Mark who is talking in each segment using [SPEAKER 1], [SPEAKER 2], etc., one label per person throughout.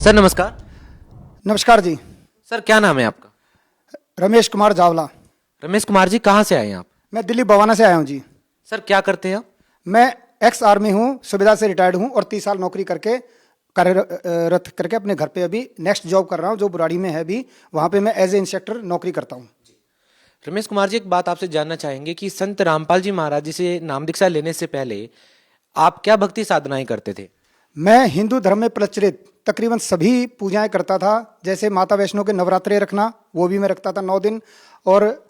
[SPEAKER 1] Sir नमस्कार।
[SPEAKER 2] नमस्कार जी।
[SPEAKER 1] Sir क्या नाम है आपका?
[SPEAKER 2] रमेश कुमार जावला।
[SPEAKER 1] रमेश कुमार जी, कहाँ से आए हैं आप?
[SPEAKER 2] मैं दिल्ली बवाना से आया हूँ जी।
[SPEAKER 1] सर क्या करते हैं आप?
[SPEAKER 2] मैं एक्स आर्मी हूँ, सुविधा से रिटायर्ड हूँ और 30 साल नौकरी करके कार्यरत करके अपने घर पे अभी नेक्स्ट जॉब कर रहा हूँ जो बुराड़ी में है अभी। वहाँ पे मैं एज ए इंस्पेक्टर नौकरी करता हूँ।
[SPEAKER 1] रमेश कुमार जी, एक बात आपसे जानना चाहेंगे कि संत रामपाल जी महाराज जी से नाम दीक्षा लेने से पहले आप क्या भक्ति साधनाएं करते थे?
[SPEAKER 2] मैं हिंदू धर्म में प्रचलित तकरीबन सभी पूजाएं करता था। जैसे माता वैष्णो के नवरात्रे रखना, वो भी मैं रखता था 9 दिन, और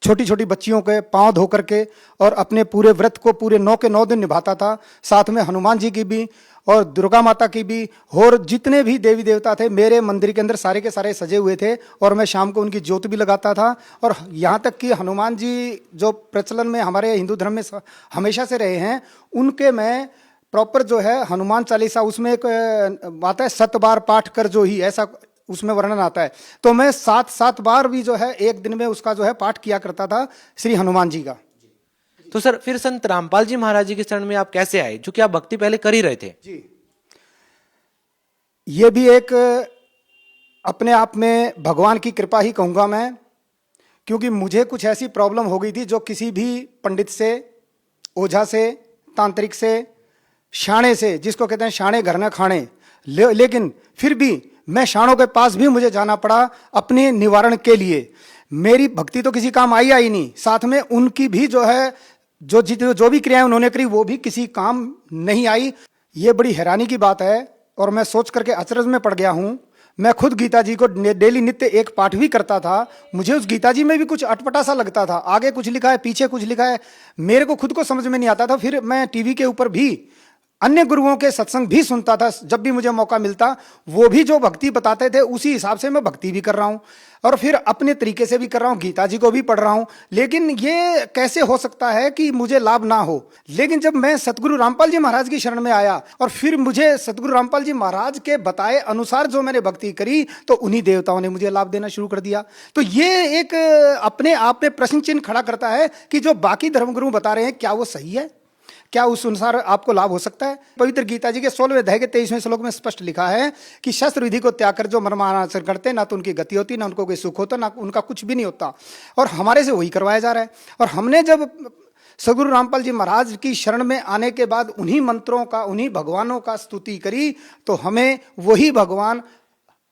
[SPEAKER 2] छोटी छोटी बच्चियों के पांव धो करके और अपने पूरे व्रत को पूरे 9 के 9 दिन निभाता था। साथ में हनुमान जी की भी और दुर्गा माता की भी, और जितने भी देवी देवता थे मेरे मंदिर के अंदर सारे के सारे सजे हुए थे, और मैं शाम को उनकी ज्योत भी लगाता था। और यहाँ तक कि हनुमान जी जो प्रचलन में हमारे हिंदू धर्म में हमेशा से रहे हैं, उनके मैं प्रॉपर जो है हनुमान चालीसा, उसमें एक आता है 7 बार पाठ कर जो ही, ऐसा उसमें वर्णन आता है। तो मैं 7 बार भी जो है एक दिन में उसका जो है पाठ किया करता था श्री हनुमान जी का।
[SPEAKER 1] तो सर फिर संत रामपाल जी महाराज जी के शरण में आप कैसे आए, जो कि आप भक्ति पहले कर ही रहे थे?
[SPEAKER 2] जी, ये भी एक अपने आप में भगवान की कृपा ही कहूँगा मैं, क्योंकि मुझे कुछ ऐसी प्रॉब्लम हो गई थी जो किसी भी पंडित से, ओझा से, तांत्रिक से, शाणे से, जिसको कहते हैं शाणे घर न खाणे, लेकिन फिर भी मैं शाणों के पास भी मुझे जाना पड़ा अपने निवारण के लिए। मेरी भक्ति तो किसी काम आई नहीं, साथ में उनकी भी जो है जो भी क्रियाएं उन्होंने करी वो भी किसी काम नहीं आई। ये बड़ी हैरानी की बात है और मैं सोच करके अचरज में पड़ गया हूँ। मैं खुद गीता जी को डेली नित्य एक पाठ भी करता था। मुझे उस गीता जी में भी कुछ अटपटा सा लगता था, आगे कुछ लिखा है पीछे कुछ लिखा है, मेरे को खुद को समझ में नहीं आता था। फिर मैं टीवी के ऊपर भी अन्य गुरुओं के सत्संग भी सुनता था जब भी मुझे मौका मिलता। वो भी जो भक्ति बताते थे उसी हिसाब से मैं भक्ति भी कर रहा हूँ और फिर अपने तरीके से भी कर रहा हूँ, गीता जी को भी पढ़ रहा हूँ। लेकिन ये कैसे हो सकता है कि मुझे लाभ ना हो? लेकिन जब मैं सतगुरु रामपाल जी महाराज की शरण में आया और फिर मुझे सतगुरु रामपाल जी महाराज के बताए अनुसार जो मैंने भक्ति करी, तो उन्हीं देवताओं ने मुझे लाभ देना शुरू कर दिया। तो ये एक अपने आप में प्रश्न चिन्ह खड़ा करता है कि जो बाकी धर्मगुरु बता रहे हैं क्या वो सही है, क्या उस अनुसार आपको लाभ हो सकता है? पवित्र गीता जी के 16वें अध्याय के 23वें श्लोक में स्पष्ट लिखा है कि शस्त्र विधि को त्याग कर जो मनमानाचरण करते, ना तो उनकी गति होती, ना उनको कोई सुख होता, ना उनका कुछ भी नहीं होता। और हमारे से वही करवाया जा रहा है। और हमने जब सदगुरु रामपाल जी महाराज की शरण में आने के बाद उन्हीं मंत्रों का, उन्हीं भगवानों का स्तुति करी, तो हमें वही भगवान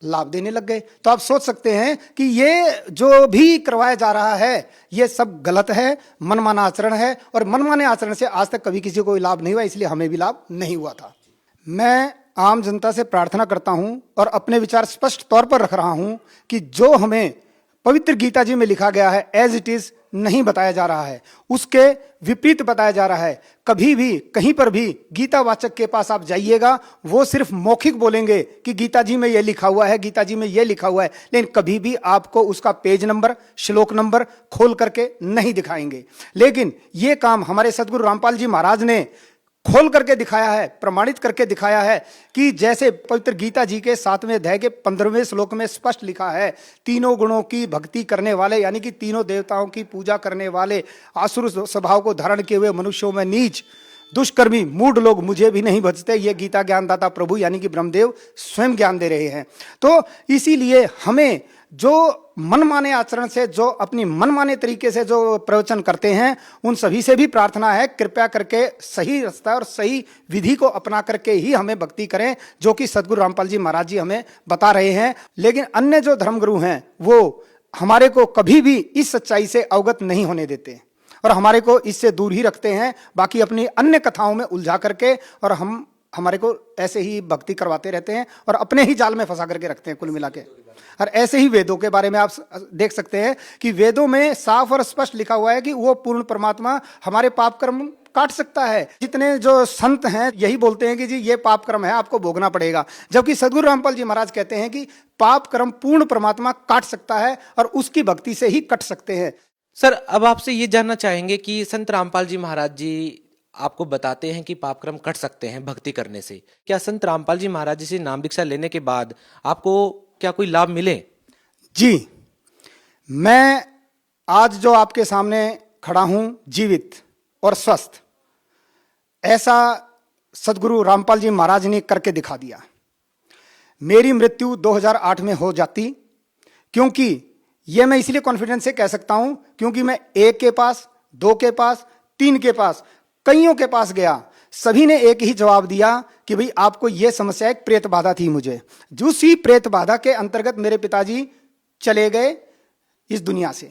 [SPEAKER 2] लाभ देने लग गए। तो आप सोच सकते हैं कि ये जो भी करवाया जा रहा है ये सब गलत है, मनमाना आचरण है, और मनमाने आचरण से आज तक कभी किसी को लाभ नहीं हुआ, इसलिए हमें भी लाभ नहीं हुआ था। मैं आम जनता से प्रार्थना करता हूं और अपने विचार स्पष्ट तौर पर रख रहा हूं कि जो हमें पवित्र गीता जी में लिखा गया है एज इट इज नहीं बताया जा रहा है, उसके विपरीत बताया जा रहा है। कभी भी कहीं पर भी गीता वाचक के पास आप जाइएगा, वो सिर्फ मौखिक बोलेंगे कि गीता जी में ये लिखा हुआ है, गीता जी में ये लिखा हुआ है, लेकिन कभी भी आपको उसका पेज नंबर, श्लोक नंबर खोल करके नहीं दिखाएंगे। लेकिन ये काम हमारे सदगुरु रामपाल जी महाराज ने खोल करके दिखाया है, प्रमाणित करके दिखाया है कि जैसे पवित्र गीता जी के 7वें अध्याय के 15वें श्लोक में स्पष्ट लिखा है, तीनों गुणों की भक्ति करने वाले, यानी कि तीनों देवताओं की पूजा करने वाले, आसुर स्वभाव को धारण किए हुए मनुष्यों में नीच, दुष्कर्मी, मूढ़ लोग मुझे भी नहीं भजते, ये गीता ज्ञानदाता प्रभु यानी कि ब्रह्मदेव स्वयं ज्ञान दे रहे हैं। तो इसीलिए हमें जो मनमाने आचरण से, जो अपनी मनमाने तरीके से जो प्रवचन करते हैं, उन सभी से भी प्रार्थना है कृपया करके सही रास्ता और सही विधि को अपना करके ही हमें भक्ति करें, जो कि सदगुरु रामपाल जी महाराज जी हमें बता रहे हैं। लेकिन अन्य जो धर्मगुरु हैं वो हमारे को कभी भी इस सच्चाई से अवगत नहीं होने देते और हमारे को इससे दूर ही रखते हैं, बाकी अपनी अन्य कथाओं में उलझा करके, और हमारे को ऐसे ही भक्ति करवाते रहते हैं और अपने ही जाल में फंसा करके रखते हैं कुल मिला के। और ऐसे ही वेदों के बारे में आप देख सकते हैं कि वेदों में साफ और स्पष्ट लिखा हुआ है कि वो पूर्ण परमात्मा हमारे पाप कर्म काट सकता है। जितने जो संत हैं यही बोलते हैं कि जी ये पाप कर्म है, आपको भोगना पड़ेगा, जबकि सदगुरु रामपाल जी महाराज कहते हैं कि पाप कर्म पूर्ण परमात्मा काट सकता है और उसकी भक्ति से ही कट सकते हैं।
[SPEAKER 1] सर अब आपसे ये जानना चाहेंगे कि संत रामपाल जी महाराज जी आपको बताते हैं कि पापक्रम कट सकते हैं भक्ति करने से। क्या संत रामपाल जी महाराज जी से नाम दीक्षा लेने के बाद आपको क्या कोई लाभ मिले?
[SPEAKER 2] जी, मैं आज जो आपके सामने खड़ा हूं जीवित और स्वस्थ, ऐसा सदगुरु रामपाल जी महाराज ने करके दिखा दिया। मेरी मृत्यु 2008 में हो जाती, क्योंकि यह मैं इसलिए कॉन्फिडेंस से कह सकता हूं क्योंकि मैं एक के पास, दो के पास, तीन के पास, कईयों के पास गया, सभी ने एक ही जवाब दिया कि भाई आपको यह समस्या, एक प्रेत बाधा थी मुझे। उसी प्रेत बाधा के अंतर्गत मेरे पिताजी चले गए इस दुनिया से,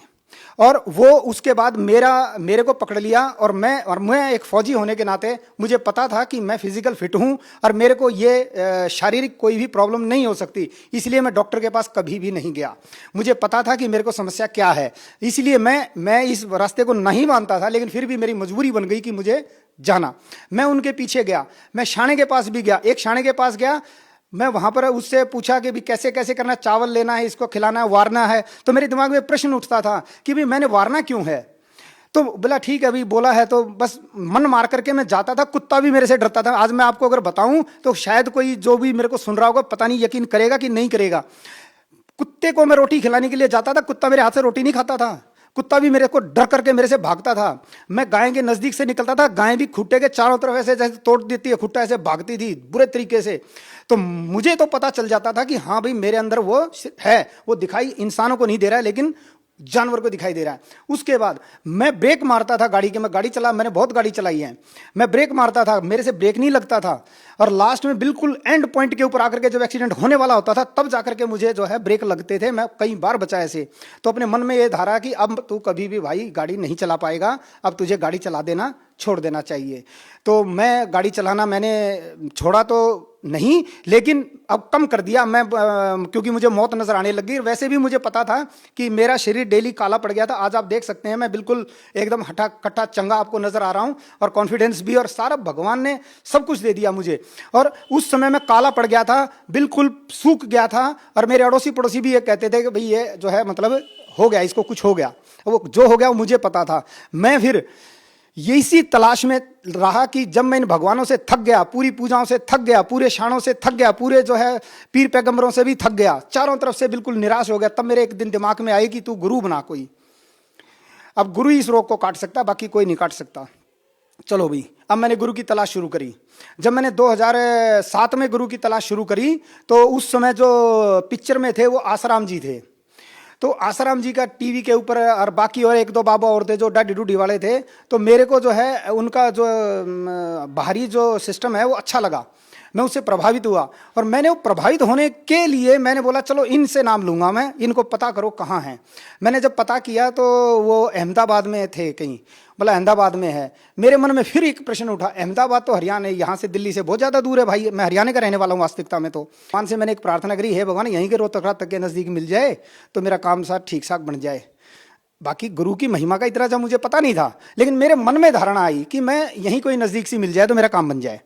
[SPEAKER 2] और वो उसके बाद मेरे को पकड़ लिया, और मैं एक फौजी होने के नाते मुझे पता था कि मैं फिजिकल फिट हूं और मेरे को ये शारीरिक कोई भी प्रॉब्लम नहीं हो सकती, इसलिए मैं डॉक्टर के पास कभी भी नहीं गया। मुझे पता था कि मेरे को समस्या क्या है, इसलिए मैं इस रास्ते को नहीं मानता था, लेकिन फिर भी मेरी मजबूरी बन गई कि मुझे जाना। मैं उनके पीछे गया, मैं शाणे के पास भी गया, एक शाणे के पास गया, मैं वहां पर उससे पूछा कि भी कैसे कैसे करना, चावल लेना है, इसको खिलाना है, वारना है। तो मेरे दिमाग में प्रश्न उठता था कि भी मैंने वारना क्यों है। तो बोला ठीक है, अभी बोला है तो बस मन मार करके मैं जाता था। कुत्ता भी मेरे से डरता था। आज मैं आपको अगर बताऊं तो शायद कोई जो भी मेरे को सुन रहा होगा पता नहीं यकीन करेगा कि नहीं करेगा। कुत्ते को मैं रोटी खिलाने के लिए जाता था, कुत्ता मेरे हाथ से रोटी नहीं खाता था, कुत्ता भी मेरे को डर करके मेरे से भागता था। मैं गाय के नजदीक से निकलता था, गाय भी खुट्टे के चारों तरफ ऐसे जैसे तोड़ देती है खुट्टा, ऐसे भागती थी बुरे तरीके से। तो मुझे तो पता चल जाता था कि हाँ भाई मेरे अंदर वो है, वो दिखाई इंसानों को नहीं दे रहा है लेकिन जानवर को दिखाई दे रहा है। उसके बाद मैं ब्रेक मारता था गाड़ी के, मैं गाड़ी चला, मैंने बहुत गाड़ी चलाई है, मैं ब्रेक मारता था, मेरे से ब्रेक नहीं लगता था, और लास्ट में बिल्कुल एंड पॉइंट के ऊपर आकर के जब एक्सीडेंट होने वाला होता था तब जाकर के मुझे जो है ब्रेक लगते थे। मैं कई बार बचा ऐसे। तो अपने मन में ये धारा कि अब तू कभी भी भाई गाड़ी नहीं चला पाएगा, अब तुझे गाड़ी चला देना छोड़ देना चाहिए। तो मैं गाड़ी चलाना मैंने छोड़ा तो नहीं, लेकिन अब कम कर दिया मैं, क्योंकि मुझे मौत नजर आने लगी। वैसे भी मुझे पता था कि मेरा शरीर डेली काला पड़ गया था। आज आप देख सकते हैं मैं बिल्कुल एकदम हठा कट्टा चंगा आपको नजर आ रहा हूं, और कॉन्फिडेंस भी, और सारा भगवान ने सब कुछ दे दिया मुझे। और उस समय मैं काला पड़ गया था, बिल्कुल सूख गया था, और मेरे अड़ोसी पड़ोसी भी ये कहते थे कि भाई ये जो है मतलब हो गया, इसको कुछ हो गया। वो जो हो गया वो मुझे पता था। मैं फिर ये इसी तलाश में रहा कि जब मैं इन भगवानों से थक गया, पूरी पूजाओं से थक गया, पूरे शाणों से थक गया, पूरे जो है पीर पैगंबरों से भी थक गया, चारों तरफ से बिल्कुल निराश हो गया, तब मेरे एक दिन दिमाग में आई कि तू गुरु बना कोई। अब गुरु ही इस रोग को काट सकता, बाकी कोई नहीं काट सकता। चलो भाई, अब मैंने गुरु की तलाश शुरू करी। जब मैंने 2007 में गुरु की तलाश शुरू करी तो उस समय जो पिक्चर में थे वो आसाराम जी थे। तो आसाराम जी का टीवी के ऊपर, और बाकी और एक दो बाबा और थे जो डाडी डूडी वाले थे। तो मेरे को जो है उनका जो बाहरी जो सिस्टम है वो अच्छा लगा, मैं उससे प्रभावित हुआ। और मैंने वो प्रभावित होने के लिए मैंने बोला चलो इनसे नाम लूंगा मैं, इनको पता करो कहाँ हैं। मैंने जब पता किया तो वो अहमदाबाद में थे कहीं, बोला अहमदाबाद में है। मेरे मन में फिर एक प्रश्न उठा, अहमदाबाद तो हरियाणा है, यहाँ से दिल्ली से बहुत ज़्यादा दूर है भाई, मैं हरियाणा का रहने वाला हूँ वास्तविकता में। तो भगवान से मैंने एक प्रार्थना करी, है भगवान यहीं के रोहतक तक के नज़दीक मिल जाए तो मेरा काम साथ ठीक ठाक बन जाए। बाकी गुरु की महिमा का इतना जब मुझे पता नहीं था, लेकिन मेरे मन में धारणा आई कि मैं यहीं कोई नज़दीक से मिल जाए तो मेरा काम बन जाए।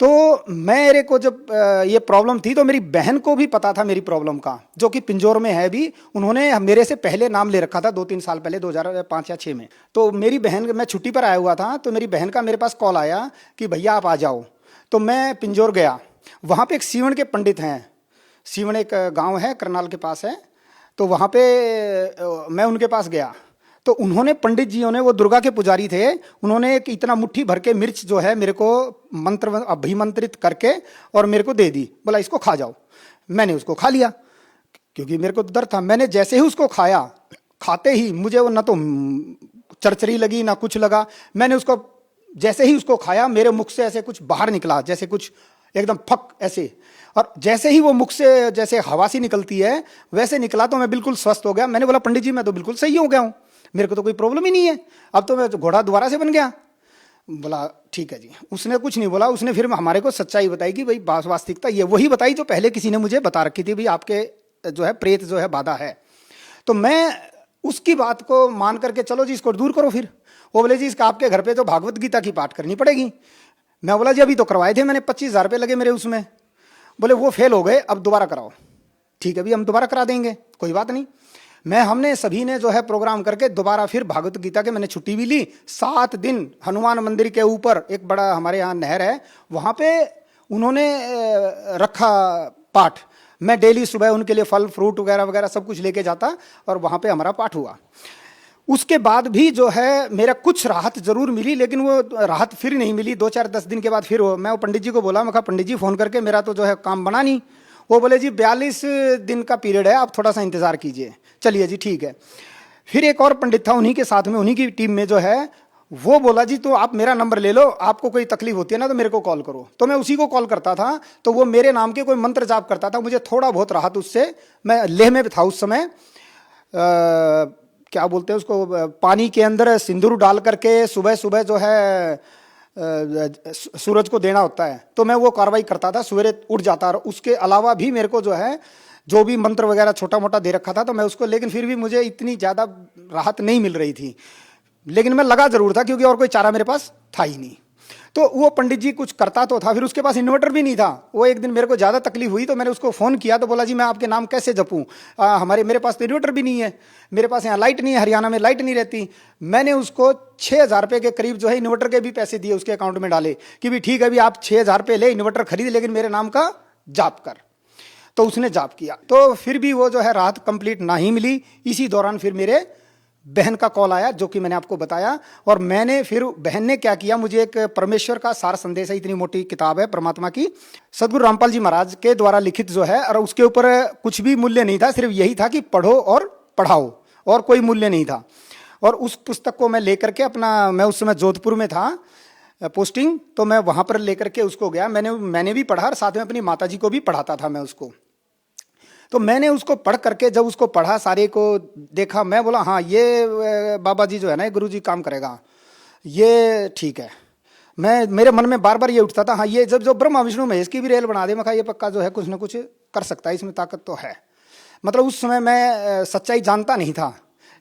[SPEAKER 2] तो मेरे को जब ये प्रॉब्लम थी तो मेरी बहन को भी पता था मेरी प्रॉब्लम का, जो कि पिंजौर में है भी। उन्होंने मेरे से पहले नाम ले रखा था 2-3 साल पहले, 2005 या 6 में। तो मेरी बहन, मैं छुट्टी पर आया हुआ था, तो मेरी बहन का मेरे पास कॉल आया कि भैया आप आ जाओ। तो मैं पिंजौर गया, वहाँ पे एक सीवण के पंडित हैं, सीवण एक गाँव है करनाल के पास है, तो वहाँ पे मैं उनके पास गया। तो उन्होंने, पंडित जियों ने, वो दुर्गा के पुजारी थे, उन्होंने एक इतना मुट्ठी भर के मिर्च जो है मेरे को मंत्र अभिमंत्रित करके और मेरे को दे दी, बोला इसको खा जाओ। मैंने उसको खा लिया क्योंकि मेरे को डर था। मैंने जैसे ही उसको खाया, खाते ही मुझे वो ना तो चरचरी लगी ना कुछ लगा। मैंने उसको जैसे ही उसको खाया, मेरे मुख से ऐसे कुछ बाहर निकला, जैसे कुछ एकदम फक ऐसे, और जैसे ही वो मुख से जैसे हवा सी निकलती है वैसे निकला, तो मैं बिल्कुल स्वस्थ हो गया। मैंने बोला पंडित जी मैं तो बिल्कुल सही हो गया हूँ, मेरे को तो कोई प्रॉब्लम ही नहीं है, अब तो मैं घोड़ा दोबारा से बन गया। बोला ठीक है जी। उसने कुछ नहीं बोला, उसने फिर हमारे को सच्चाई बताई कि भाई वास्तविकता ये वही बताई जो पहले किसी ने मुझे बता रखी थी, भाई आपके जो है प्रेत जो है बाधा है। तो मैं उसकी बात को मान करके चलो जी इसको दूर करो। फिर वो बोले जी इसका आपके घर पे तो भागवत गीता की पाठ करनी पड़ेगी। मैं बोला जी अभी तो करवाए थे मैंने, 25,000 रुपये लगे मेरे उसमें। बोले वो फेल हो गए, अब दोबारा कराओ। ठीक है भी, हम दोबारा करा देंगे, कोई बात नहीं। हमने सभी ने जो है प्रोग्राम करके दोबारा फिर भागवत गीता के, मैंने छुट्टी भी ली। 7 दिन हनुमान मंदिर के ऊपर एक बड़ा हमारे यहाँ नहर है, वहाँ पे उन्होंने रखा पाठ। मैं डेली सुबह उनके लिए फल फ्रूट वगैरह वगैरह सब कुछ लेके जाता और वहाँ पे हमारा पाठ हुआ। उसके बाद भी जो है मेरा कुछ राहत जरूर मिली, लेकिन वो राहत फिर नहीं मिली। 2-4-10 दिन के बाद फिर मैं वो पंडित जी को बोला, मैं कहा पंडित जी फ़ोन करके मेरा तो जो है काम बना नहीं। वो बोले जी 42 दिन का पीरियड है, आप थोड़ा सा इंतजार कीजिए। चलिए जी ठीक है। फिर एक और पंडित था उन्हीं के साथ में, उन्हीं की टीम में जो है, वो बोला जी तो आप मेरा नंबर ले लो, आपको कोई तकलीफ होती है ना तो मेरे को कॉल करो। तो मैं उसी को कॉल करता था, तो वो मेरे नाम के कोई मंत्र जाप करता था, मुझे थोड़ा बहुत राहत उससे। मैं लेह में था उस समय, क्या बोलते हैं उसको, पानी के अंदर सिंदूर डाल करके सुबह सुबह जो है सूरज को देना होता है, तो मैं वो कार्रवाई करता था, सवेरे उठ जाता। और उसके अलावा भी मेरे को जो है जो भी मंत्र वगैरह छोटा मोटा दे रखा था तो मैं उसको, लेकिन फिर भी मुझे इतनी ज़्यादा राहत नहीं मिल रही थी, लेकिन मैं लगा जरूर था क्योंकि और कोई चारा मेरे पास था ही नहीं। तो वो पंडित जी कुछ करता तो था, फिर उसके पास इन्वर्टर भी नहीं था। वो एक दिन मेरे को ज़्यादा तकलीफ हुई तो मैंने उसको फ़ोन किया, तो बोला जी मैं आपके नाम कैसे जपूँ, मेरे पास तो इन्वर्टर भी नहीं है, मेरे पास यहाँ लाइट नहीं है, हरियाणा में लाइट नहीं रहती। मैंने उसको 6,000 रुपये के करीब जो है इन्वर्टर के भी पैसे दिए, उसके अकाउंट में डाले कि भी ठीक है भी आप 6,000 रुपये ले, इन्वर्टर खरीद, लेकिन मेरे नाम का जाप कर। तो उसने जाप किया, तो फिर भी वो जो है राहत कंप्लीट ना ही मिली। इसी दौरान फिर मेरे बहन का कॉल आया, जो कि मैंने आपको बताया, और मैंने फिर बहन ने क्या किया, मुझे एक परमेश्वर का सार संदेश है, इतनी मोटी किताब है परमात्मा की, सदगुरु रामपाल जी महाराज के द्वारा लिखित जो है, और उसके ऊपर कुछ भी मूल्य नहीं था, सिर्फ यही था कि पढ़ो और पढ़ाओ, और कोई मूल्य नहीं था। और उस पुस्तक को मैं लेकर के अपना, मैं उस समय जोधपुर में था पोस्टिंग, तो मैं वहाँ पर लेकर के उसको गया। मैंने भी पढ़ा और साथ में अपनी माता जी को भी पढ़ाता था मैं उसको। तो मैंने उसको पढ़ करके जब उसको पढ़ा, सारे को देखा, मैं बोला हाँ ये बाबा जी जो है ना, ये गुरु जी काम करेगा, ये ठीक है। मेरे मन में बार बार ये उठता था, हाँ ये जब जो ब्रह्मा विष्णु महेश की भी रेल बना दे, मैं कहा ये पक्का जो है कुछ ना कुछ कर सकता है, इसमें ताकत तो है। मतलब उस समय मैं सच्चाई जानता नहीं था,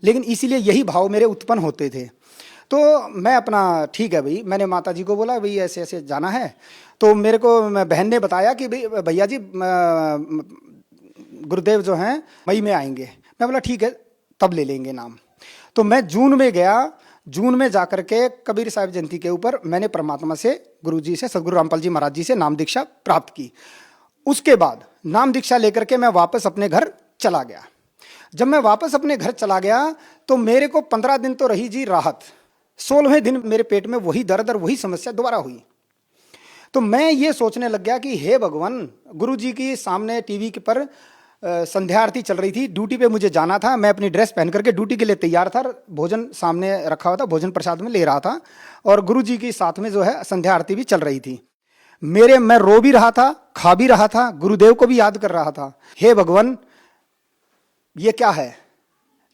[SPEAKER 2] लेकिन इसीलिए यही भाव मेरे उत्पन्न होते थे। तो मैं अपना ठीक है भाई, मैंने माता जी को बोला भाई ऐसे ऐसे जाना है। तो मेरे को बहन ने बताया कि भाई भैया जी गुरुदेव जो हैं मई में आएंगे। मैं बोला ठीक है तब ले लेंगे नाम। तो मैं जून में गया, जून में जाकर के कबीर साहिब जयंती के ऊपर मैंने परमात्मा से, गुरु जी से, सदगुरु रामपाल जी महाराज जी से नाम दीक्षा प्राप्त की। उसके बाद नाम दीक्षा लेकर के मैं वापस अपने घर चला गया। जब मैं वापस अपने घर चला गया तो मेरे को 15 दिन तो रही जी राहत, 16वें दिन मेरे पेट में वही दर्द और वही समस्या दोबारा हुई। तो मैं ये सोचने लग गया कि हे भगवान, गुरु जी की सामने टीवी के पर संध्या आरती चल रही थी, ड्यूटी पे मुझे जाना था, मैं अपनी ड्रेस पहन करके ड्यूटी के लिए तैयार था, भोजन सामने रखा हुआ था, भोजन प्रसाद में ले रहा था, और गुरु जी के साथ में जो है संध्या आरती भी चल रही थी। मैं रो भी रहा था, खा भी रहा था, गुरुदेव को भी याद कर रहा था। हे भगवान ये क्या है,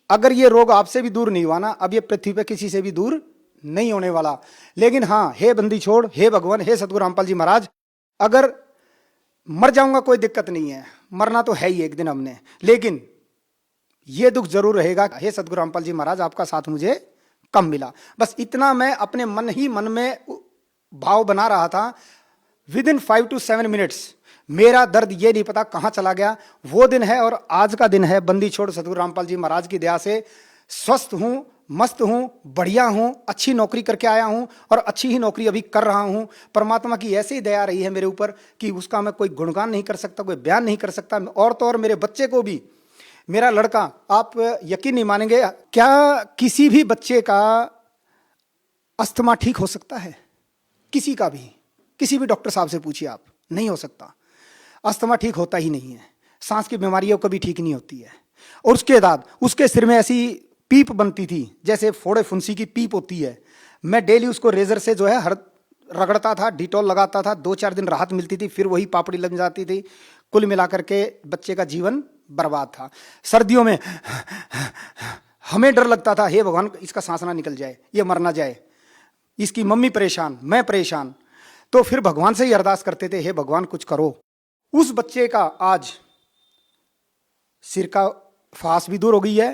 [SPEAKER 2] अगर ये रोग आपसे भी दूर नहीं हुआ ना, अब ये पृथ्वी पे किसी से भी दूर नहीं होने वाला। लेकिन हाँ, हे बंदी छोड़, हे भगवान, हे सदगुरु रामपाल जी महाराज, अगर मर जाऊंगा कोई दिक्कत नहीं है, मरना तो है ही एक दिन हमने, लेकिन ये दुख जरूर रहेगा। हे सदगुरु रामपाल जी महाराज आपका साथ मुझे कम मिला। बस इतना मैं अपने मन ही मन में भाव बना रहा था। विद इन 5 to 7 मिनट्स मेरा दर्द ये नहीं पता कहाँ चला गया। वो दिन है और आज का दिन है, बंदी छोड़ सदगुरु रामपाल जी महाराज की दया से स्वस्थ हूं, मस्त हूं, बढ़िया हूं, अच्छी नौकरी करके आया हूं और अच्छी ही नौकरी अभी कर रहा हूं। परमात्मा की ऐसी दया रही है मेरे ऊपर कि उसका मैं कोई गुणगान नहीं कर सकता, कोई बयान नहीं कर सकता। और तो और मेरे बच्चे को भी, मेरा लड़का, आप यकीन नहीं मानेंगे, क्या किसी भी बच्चे का अस्थमा ठीक हो सकता है? किसी का भी, किसी भी डॉक्टर साहब से पूछिए आप, नहीं हो सकता। अस्थमा ठीक होता ही नहीं है। सांस की बीमारियों कभी ठीक नहीं होती है। और उसके बाद उसके सिर में ऐसी पीप बनती थी जैसे फोड़े फुंसी की पीप होती है। मैं डेली उसको रेजर से जो है हर रगड़ता था, डिटॉल लगाता था, 2-4 दिन राहत मिलती थी, फिर वही पापड़ी लग जाती थी। कुल मिलाकर के बच्चे का जीवन बर्बाद था। सर्दियों में हमें डर लगता था, हे भगवान इसका सांस ना निकल जाए, ये मर ना जाए। इसकी मम्मी परेशान, मैं परेशान। तो फिर भगवान से ही अरदास करते थे, हे भगवान कुछ करो। उस बच्चे का आज सिर का फांस भी दूर हो गई है,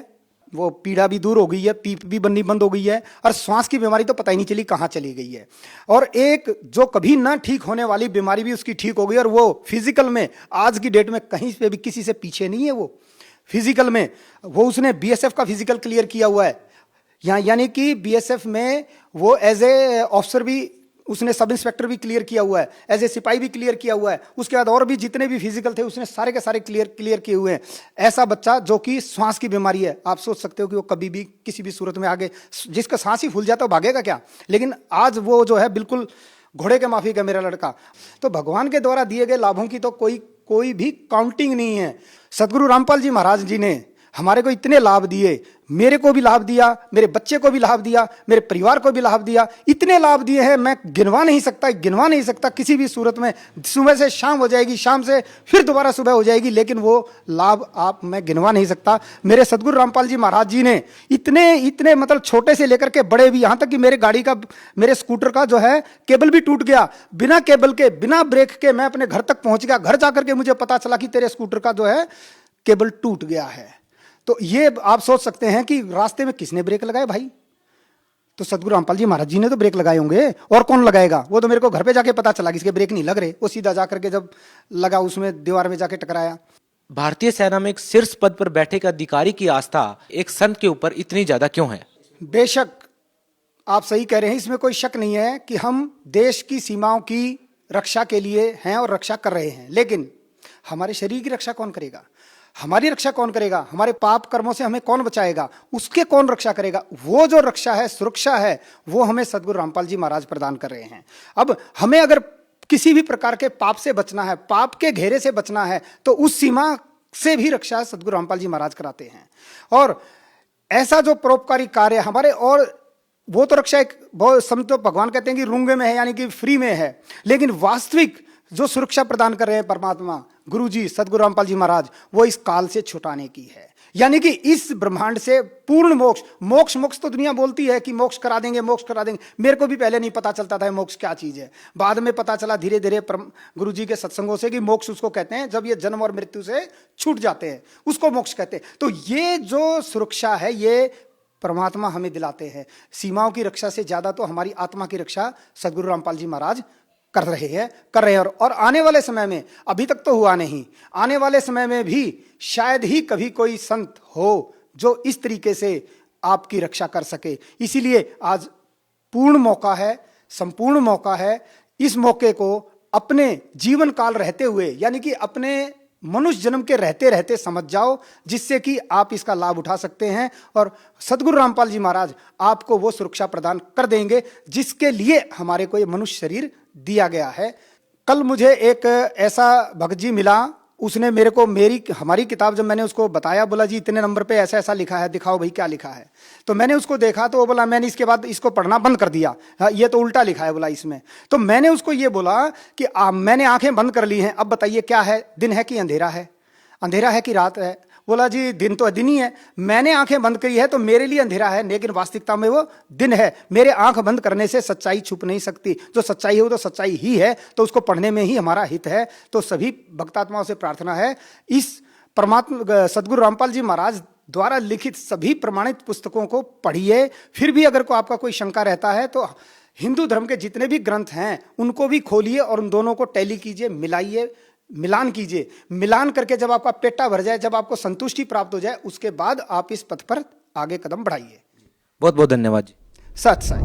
[SPEAKER 2] वो पीड़ा भी दूर हो गई है, पीप भी बननी बंद हो गई है, और श्वास की बीमारी तो पता ही नहीं चली कहाँ चली गई है। और एक जो कभी ना ठीक होने वाली बीमारी भी उसकी ठीक हो गई। और वो फिजिकल में आज की डेट में कहीं पे भी किसी से पीछे नहीं है। वो फिजिकल में वो उसने बीएसएफ का फिजिकल क्लियर किया हुआ है यहाँ, यानी कि बीएसएफ में वो एज ए ऑफिसर भी, उसने सब इंस्पेक्टर भी क्लियर किया हुआ है, एज ए सिपाही भी क्लियर किया हुआ है। उसके बाद और भी जितने भी फिजिकल थे उसने सारे के सारे क्लियर किए हुए हैं। ऐसा बच्चा जो कि सांस की बीमारी है, आप सोच सकते हो कि वो कभी भी किसी भी सूरत में आगे, जिसका सांस ही फूल जाता है भागेगा क्या। लेकिन आज वो जो है बिल्कुल घोड़े के माफिक है मेरा लड़का। तो भगवान के द्वारा दिए गए लाभों की तो कोई कोई भी काउंटिंग नहीं है। सदगुरु रामपाल जी महाराज जी ने हमारे को इतने लाभ दिए, मेरे को भी लाभ दिया, मेरे बच्चे को भी लाभ दिया, मेरे परिवार को भी लाभ दिया, इतने लाभ दिए हैं मैं गिनवा नहीं सकता किसी भी सूरत में। सुबह से शाम हो जाएगी, शाम से फिर दोबारा सुबह हो जाएगी, लेकिन वो लाभ आप मैं गिनवा नहीं सकता। मेरे सदगुरु रामपाल जी महाराज जी ने इतने मतलब छोटे से लेकर के बड़े भी, यहां तक कि मेरे स्कूटर का जो है केबल भी टूट गया, बिना केबल के बिना ब्रेक के मैं अपने घर तक पहुंच गया। घर जाकर के मुझे पता चला कि तेरे स्कूटर का जो है केबल टूट गया है। तो ये आप सोच सकते हैं कि रास्ते में किसने ब्रेक लगाए भाई? तो सदगुरु रामपाल जी महाराज जी ने तो ब्रेक लगाए होंगे, और कौन लगाएगा? वो तो मेरे को घर पे जाके पता चला कि इसके ब्रेक नहीं लग रहे। वो सीधा जाकर के जब लगा उसमें दीवार में जाके टकराया।
[SPEAKER 1] भारतीय सेना में एक शीर्ष पद पर बैठे एक अधिकारी की आस्था एक संत के ऊपर इतनी ज्यादा क्यों है?
[SPEAKER 2] बेशक आप सही कह रहे हैं, इसमें कोई शक नहीं है कि हम देश की सीमाओं की रक्षा के लिए हैं और रक्षा कर रहे हैं, लेकिन हमारे शरीर की रक्षा कौन करेगा? हमारी रक्षा कौन करेगा? हमारे पाप कर्मों से हमें कौन बचाएगा? उसके कौन रक्षा करेगा? वो जो रक्षा है, सुरक्षा है, वो हमें सदगुरु रामपाल जी महाराज प्रदान कर रहे हैं। अब हमें अगर किसी भी प्रकार के पाप से बचना है, पाप के घेरे से बचना है, तो उस सीमा से भी रक्षा सदगुरु रामपाल जी महाराज कराते हैं। और ऐसा जो परोपकारी कार्य हमारे, और वो तो रक्षा एक बहुत समझो, भगवान कहते हैं कि रुंगे में है, यानी कि फ्री में है, लेकिन वास्तविक जो सुरक्षा प्रदान कर रहे हैं परमात्मा गुरुजी सदगुरु रामपाल जी महाराज, वो इस काल से छुटाने की है। यानी कि इस ब्रह्मांड से पूर्ण मोक्ष तो दुनिया बोलती है कि मोक्ष करा देंगे, मोक्ष करा देंगे। मेरे को भी पहले नहीं पता चलता था मोक्ष क्या चीज है, बाद में पता चला धीरे धीरे गुरुजी के सत्संगों से कि मोक्ष उसको कहते हैं जब ये जन्म और मृत्यु से छूट जाते हैं, उसको मोक्ष कहते हैं। तो ये जो सुरक्षा है, ये परमात्मा हमें दिलाते हैं। सीमाओं की रक्षा से ज्यादा तो हमारी आत्मा की रक्षा सदगुरु रामपाल जी महाराज कर रहे हैं। और आने वाले समय में, अभी तक तो हुआ नहीं, आने वाले समय में भी शायद ही कभी कोई संत हो जो इस तरीके से आपकी रक्षा कर सके। इसीलिए आज पूर्ण मौका है, संपूर्ण मौका है। इस मौके को अपने जीवन काल रहते हुए, यानी कि अपने मनुष्य जन्म के रहते रहते समझ जाओ, जिससे कि आप इसका लाभ उठा सकते हैं और सदगुरु रामपाल जी महाराज आपको वो सुरक्षा प्रदान कर देंगे जिसके लिए हमारे को ये मनुष्य शरीर दिया गया है। कल मुझे एक ऐसा भगत जी मिला, उसने मेरे को हमारी किताब जब मैंने उसको बताया, बोला जी इतने नंबर पे ऐसा ऐसा लिखा है, दिखाओ भाई क्या लिखा है। तो मैंने उसको देखा तो वो बोला, मैंने इसके बाद इसको पढ़ना बंद कर दिया, ये तो उल्टा लिखा है बोला इसमें। तो मैंने उसको ये बोला कि मैंने आंखें बंद कर ली हैं, अब बताइए क्या है, दिन है कि अंधेरा है, अंधेरा है कि रात है? बोला जी दिन तो दिन ही है। मैंने आंखें बंद करी है तो मेरे लिए अंधेरा है, लेकिन वास्तविकता में वो दिन है। मेरे आंख बंद करने से सच्चाई छुप नहीं सकती, जो सच्चाई है वो तो सच्चाई ही है, तो उसको पढ़ने में ही हमारा हित है। तो सभी भक्तात्माओं से प्रार्थना है, इस परमात्मा सदगुरु रामपाल जी महाराज द्वारा लिखित सभी प्रमाणित पुस्तकों को पढ़िए। फिर भी अगर आपका कोई शंका रहता है तो हिंदू धर्म के जितने भी ग्रंथ हैं उनको भी खोलिए और उन दोनों को टैली कीजिए, मिलाइए, मिलान कीजिए। मिलान करके जब आपका पेटा भर जाए, जब आपको संतुष्टि प्राप्त हो जाए, उसके बाद आप इस पथ पर आगे कदम बढ़ाइए।
[SPEAKER 1] बहुत बहुत धन्यवाद जी।
[SPEAKER 2] सत साई।